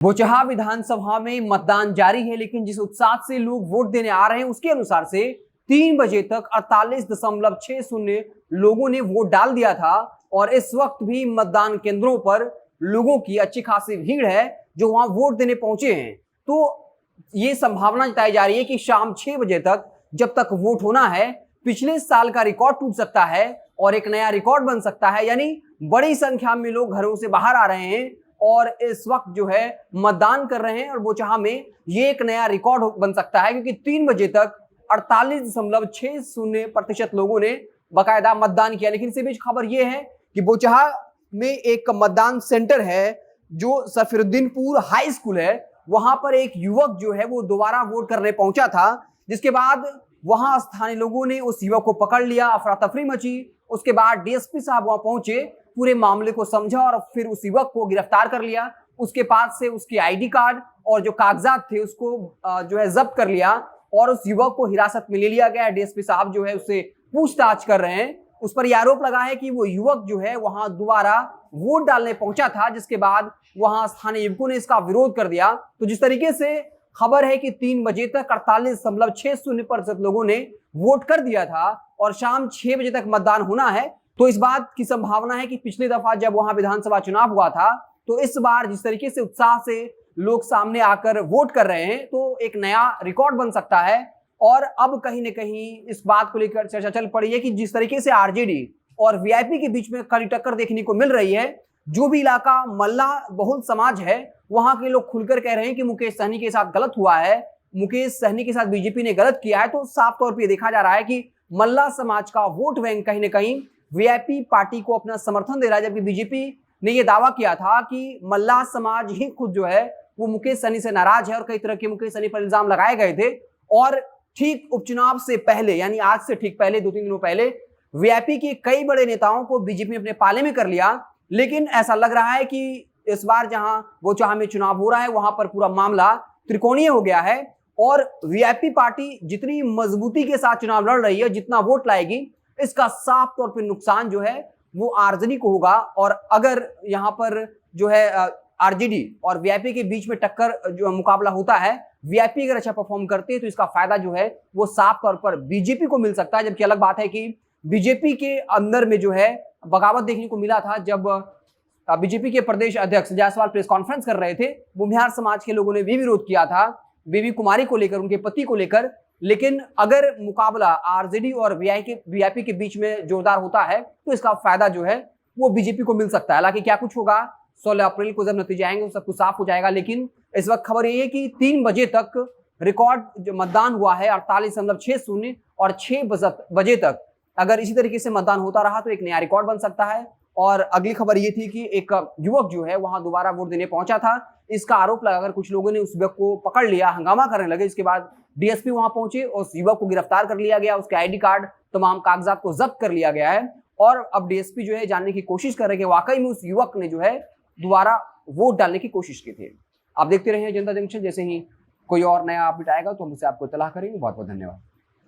बोचहा विधानसभा में मतदान जारी है, लेकिन जिस उत्साह से लोग वोट देने आ रहे हैं उसके अनुसार से 3 बजे तक 48.60 लोगों ने वोट डाल दिया था और इस वक्त भी मतदान केंद्रों पर लोगों की अच्छी खासी भीड़ है जो वहां वोट देने पहुंचे हैं। तो ये संभावना जताई जा रही है कि शाम 6 बजे तक जब तक वोट होना है, पिछले साल का रिकॉर्ड टूट सकता है और एक नया रिकॉर्ड बन सकता है। यानी बड़ी संख्या में लोग घरों से बाहर आ रहे हैं और इस वक्त जो है मतदान कर रहे हैं और बोचहा में ये एक नया रिकॉर्ड बन सकता है, क्योंकि 3 बजे तक 48.60% लोगों ने बाकायदा मतदान किया। लेकिन इसी बीच खबर ये है कि बोचहा में एक मतदान सेंटर है जो सफीरुद्दीनपुर हाई स्कूल है, वहां पर एक युवक जो है वो दोबारा वोट करने पहुंचा था, जिसके बाद वहां स्थानीय लोगों ने उस युवक को पकड़ लिया, अफरा तफरी मची। उसके बाद डीएसपी साहब वहां पहुंचे, पूरे मामले को समझा और फिर उस युवक को गिरफ्तार कर लिया। उसके पास से उसकी आईडी कार्ड और जो कागजात थे उसको जो है जब्त कर लिया और उस युवक को हिरासत में ले लिया गया। डीएसपी साहब जो है उससे पूछताछ कर रहे हैं। उस पर यह आरोप लगा है कि वो युवक जो है वहां दोबारा वोट डालने पहुंचा था, जिसके बाद वहां स्थानीय युवकों ने इसका विरोध कर दिया। तो जिस तरीके से खबर है कि 3 बजे तक 48.60% लोगों ने वोट कर दिया था और शाम 6 बजे तक मतदान होना है, तो इस बात की संभावना है कि पिछली दफा जब वहां विधानसभा चुनाव हुआ था तो इस बार जिस तरीके से उत्साह से लोग सामने आकर वोट कर रहे हैं तो एक नया रिकॉर्ड बन सकता है। और अब कहीं न कहीं इस बात को लेकर चर्चा चल पड़ी है कि जिस तरीके से आरजेडी और वीआईपी के बीच में कड़ी टक्कर देखने को मिल रही है, जो भी इलाका मल्ला बहुल समाज है वहां के लोग खुलकर कह रहे हैं कि मुकेश सहनी के साथ गलत हुआ है, मुकेश सहनी के साथ बीजेपी ने गलत किया है। तो साफ तौर पर देखा जा रहा है कि मल्ला समाज का वोट बैंक कहीं न कहीं वीआईपी पार्टी को अपना समर्थन दे रहा है, जबकि बीजेपी ने यह दावा किया था कि मल्ला समाज ही खुद जो है वो मुकेश सहनी से नाराज है और कई तरह के मुकेश सहनी पर इल्जाम लगाए गए थे। और ठीक उपचुनाव से पहले, यानी आज से ठीक पहले 2-3 दिनों पहले वीआईपी के कई बड़े नेताओं को बीजेपी ने अपने पाले में कर लिया। लेकिन ऐसा लग रहा है कि इस बार जहां बोचहा में चुनाव हो रहा है वहां पर पूरा मामला त्रिकोणीय हो गया है और वीआईपी पार्टी जितनी मजबूती के साथ चुनाव लड़ रही है, जितना वोट लाएगी, इसका साफ तौर पर नुकसान जो है वो आरजेडी को होगा। और अगर यहाँ पर जो है आरजेडी और वीआईपी के बीच में टक्कर जो मुकाबला होता है, वीआईपी अगर अच्छा परफॉर्म करते हैं तो इसका फायदा जो है वो साफ तौर पर बीजेपी को मिल सकता है। जबकि अलग बात है कि बीजेपी के अंदर में जो है बगावत देखने को मिला था जब बीजेपी के प्रदेश अध्यक्ष जायसवाल प्रेस कॉन्फ्रेंस कर रहे थे। बुमियार समाज के लोगों ने भी विरोध किया था बेबी कुमारी को लेकर, उनके पति को लेकर। लेकिन अगर मुकाबला आरजेडी और वीआईपी के बीच में जोरदार होता है तो इसका फायदा जो है वो बीजेपी को मिल सकता है। हालांकि क्या कुछ होगा 16 अप्रैल को जब नतीजे आएंगे सब कुछ साफ हो जाएगा। लेकिन इस वक्त खबर ये है कि 3 बजे तक रिकॉर्ड जो मतदान हुआ है 48.60 और 6 बजे तक अगर इसी तरीके से मतदान होता रहा तो एक नया रिकॉर्ड बन सकता है। और अगली खबर ये थी कि एक युवक जो है वहां दोबारा वोट देने पहुंचा था, इसका आरोप लगाकर कुछ लोगों ने उस युवक को पकड़ लिया, हंगामा करने लगे। इसके बाद डीएसपी वहां पहुंचे और उस युवक को गिरफ्तार कर लिया गया, उसके आईडी कार्ड तमाम कागजात को जब्त कर लिया गया है। और अब डीएसपी जो है जानने की कोशिश कर रहे हैं कि वाकई में उस युवक ने जो है दोबारा वोट डालने की कोशिश की थी। आप देखते रहे जनता जंक्शन, जैसे ही कोई और नया अपडेट आएगा तो हम उसे आपको इत्तला करेंगे। बहुत बहुत धन्यवाद।